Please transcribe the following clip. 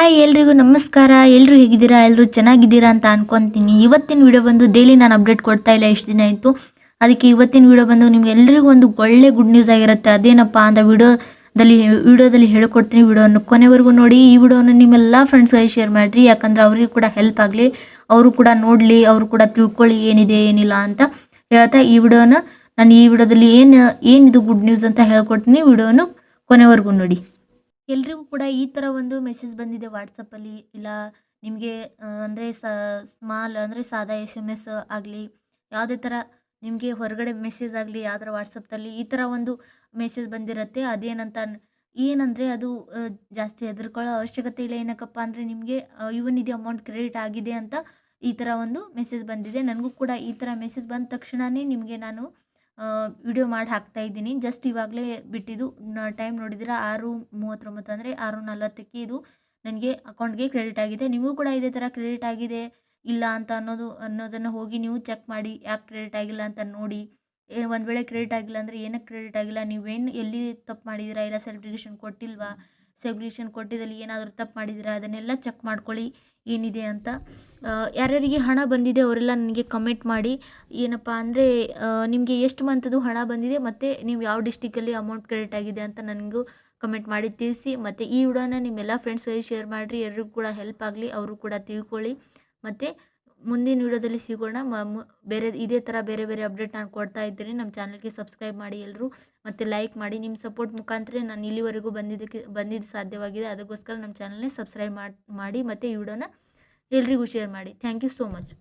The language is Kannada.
ಹಾಯ್ ಎಲ್ರಿಗೂ ನಮಸ್ಕಾರ. ಎಲ್ಲರೂ ಹೇಗಿದ್ದೀರಾ? ಎಲ್ಲರೂ ಚೆನ್ನಾಗಿದ್ದೀರಾ ಅಂತ ಅನ್ಕೊಂತೀನಿ. ಇವತ್ತಿನ ವಿಡಿಯೋ ಬಂದು ಡೈಲಿ ನಾನು ಅಪ್ಡೇಟ್ ಕೊಡ್ತಾ ಇಲ್ಲ, ಎಷ್ಟು ದಿನ ಆಯಿತು. ಅದಕ್ಕೆ ಇವತ್ತಿನ ವಿಡಿಯೋ ಬಂದು ನಿಮ್ಗೆ ಎಲ್ರಿಗೂ ಒಂದು ಒಳ್ಳೆ ಗುಡ್ ನ್ಯೂಸ್ ಆಗಿರುತ್ತೆ. ಅದೇನಪ್ಪ ಅಂತ ವಿಡಿಯೋದಲ್ಲಿ ಹೇಳ್ಕೊಡ್ತೀನಿ. ವಿಡಿಯೋವನ್ನು ಕೊನೆವರೆಗೂ ನೋಡಿ. ಈ ವಿಡಿಯೋನ ನಿಮ್ಮೆಲ್ಲ ಫ್ರೆಂಡ್ಸ್ಗಳಿಗೆ ಶೇರ್ ಮಾಡಿರಿ, ಯಾಕಂದರೆ ಅವರಿಗೂ ಕೂಡ ಹೆಲ್ಪ್ ಆಗಲಿ, ಅವರು ಕೂಡ ನೋಡಲಿ, ಅವರು ಕೂಡ ತಿಳ್ಕೊಳ್ಳಿ ಏನಿದೆ ಏನಿಲ್ಲ ಅಂತ ಹೇಳ್ತಾ ಈ ವಿಡಿಯೋದಲ್ಲಿ ಏನಿದು ಗುಡ್ ನ್ಯೂಸ್ ಅಂತ ಹೇಳ್ಕೊಡ್ತೀನಿ. ವಿಡಿಯೋನು ಕೊನೆವರೆಗೂ ನೋಡಿ. ಎಲ್ರಿಗೂ ಕೂಡ ಈ ಥರ ಒಂದು ಮೆಸೇಜ್ ಬಂದಿದೆ ವಾಟ್ಸಪ್ಪಲ್ಲಿ, ಇಲ್ಲ ನಿಮಗೆ ಅಂದರೆ ಸ್ಮಾಲ್ ಅಂದರೆ ಸಾದಾ SMS ಆಗಲಿ, ಯಾವುದೇ ಥರ ನಿಮಗೆ ಹೊರಗಡೆ ಮೆಸೇಜ್ ಆಗಲಿ, ಯಾವ್ದಾರ ವಾಟ್ಸಪ್ಪಲ್ಲಿ ಈ ಥರ ಒಂದು ಮೆಸೇಜ್ ಬಂದಿರುತ್ತೆ. ಏನಂದರೆ ಅದು ಜಾಸ್ತಿ ಹೆದರ್ಕೊಳ್ಳೋ ಅವಶ್ಯಕತೆ ಇಲ್ಲ. ಏನಕ್ಕಪ್ಪ ಅಂದರೆ ನಿಮಗೆ ಇವನಿದೆ ಅಮೌಂಟ್ ಕ್ರೆಡಿಟ್ ಆಗಿದೆ ಅಂತ ಈ ಥರ ಒಂದು ಮೆಸೇಜ್ ಬಂದಿದೆ. ನನಗೂ ಕೂಡ ಈ ಥರ ಮೆಸೇಜ್ ಬಂದ ತಕ್ಷಣವೇ ನಿಮಗೆ ನಾನು ವಿಡಿಯೋ ಮಾಡಿ ಹಾಕ್ತಾ ಇದ್ದೀನಿ. ಜಸ್ಟ್ ಇವಾಗಲೇ ಬಿಟ್ಟಿದ್ದು, ಟೈಮ್ ನೋಡಿದ್ರೆ 6:39 ಅಂದರೆ 6:40ಕ್ಕೆ ಇದು ನನಗೆ ಅಕೌಂಟ್ಗೆ ಕ್ರೆಡಿಟ್ ಆಗಿದೆ. ನಿಮಗೂ ಕೂಡ ಇದೇ ಥರ ಕ್ರೆಡಿಟ್ ಆಗಿದೆ ಇಲ್ಲ ಅಂತ ಅನ್ನೋದನ್ನು ಹೋಗಿ ನೀವು ಚೆಕ್ ಮಾಡಿ. ಯಾಕೆ ಕ್ರೆಡಿಟ್ ಆಗಿಲ್ಲ ಅಂತ ನೋಡಿ. ಒಂದು ವೇಳೆ ಕ್ರೆಡಿಟ್ ಆಗಿಲ್ಲ ಅಂದರೆ ಏನಕ್ಕೆ ಕ್ರೆಡಿಟ್ ಆಗಿಲ್ಲ, ನೀವೇನು ಎಲ್ಲಿ ತಪ್ಪು ಮಾಡಿದ್ದೀರಾ, ಇಲ್ಲ ಸೆಲೆಬ್ರೇಷನ್ ಕೊಟ್ಟಿಲ್ವಾ, ಸೆಲೆಬ್ರೇಷನ್ ಕೊಟ್ಟಿದ್ದಲ್ಲಿ ಏನಾದರೂ ತಪ್ಪು ಮಾಡಿದ್ದೀರಾ, ಅದನ್ನೆಲ್ಲ ಚೆಕ್ ಮಾಡ್ಕೊಳ್ಳಿ ಏನಿದೆ ಅಂತ. ಯಾರ್ಯಾರಿಗೆ ಹಣ ಬಂದಿದೆ ಅವರೆಲ್ಲ ನನಗೆ ಕಮೆಂಟ್ ಮಾಡಿ. ಏನಪ್ಪ ಅಂದರೆ ನಿಮಗೆ ಎಷ್ಟು ಮಂತದ್ದು ಹಣ ಬಂದಿದೆ ಮತ್ತು ನೀವು ಯಾವ ಡಿಸ್ಟಿಕಲ್ಲಿ ಅಮೌಂಟ್ ಕ್ರೆಡಿಟ್ ಆಗಿದೆ ಅಂತ ನನಗೂ ಕಮೆಂಟ್ ಮಾಡಿ ತಿಳಿಸಿ. ಮತ್ತು ಈ ವಿಡಿಯೋನ ನಿಮ್ಮೆಲ್ಲ ಫ್ರೆಂಡ್ಸ್ಗಳಿಗೆ ಶೇರ್ ಮಾಡಿರಿ, ಎಲ್ರಿಗೂ ಕೂಡ ಹೆಲ್ಪ್ ಆಗಲಿ, ಅವರು ಕೂಡ ತಿಳ್ಕೊಳ್ಳಿ. ಮತ್ತು ಮುಂದಿನ ವಿಡಿಯೋದಲ್ಲಿ ಸಿಗೋಣ. ಇದೇ ಥರ ಬೇರೆ ಬೇರೆ ಅಪ್ಡೇಟ್ ನಾನು ಕೊಡ್ತಾ ಇದ್ದೀನಿ. ನಮ್ಮ ಚಾನಲ್ಗೆ ಸಬ್ಸ್ಕ್ರೈಬ್ ಮಾಡಿ ಎಲ್ಲರೂ, ಮತ್ತು ಲೈಕ್ ಮಾಡಿ. ನಿಮ್ಮ ಸಪೋರ್ಟ್ ಮುಖಾಂತರ ನಾನು ಇಲ್ಲಿವರೆಗೂ ಬಂದಿದ್ದು ಸಾಧ್ಯವಾಗಿದೆ. ಅದಕ್ಕೋಸ್ಕರ ನಮ್ಮ ಚಾನಲ್ನೇ ಸಬ್ಸ್ಕ್ರೈಬ್ ಮಾಡಿ ಮತ್ತು ಈ ವಿಡಿಯೋನ ಎಲ್ರಿಗೂ ಶೇರ್ ಮಾಡಿ. Thank you so much.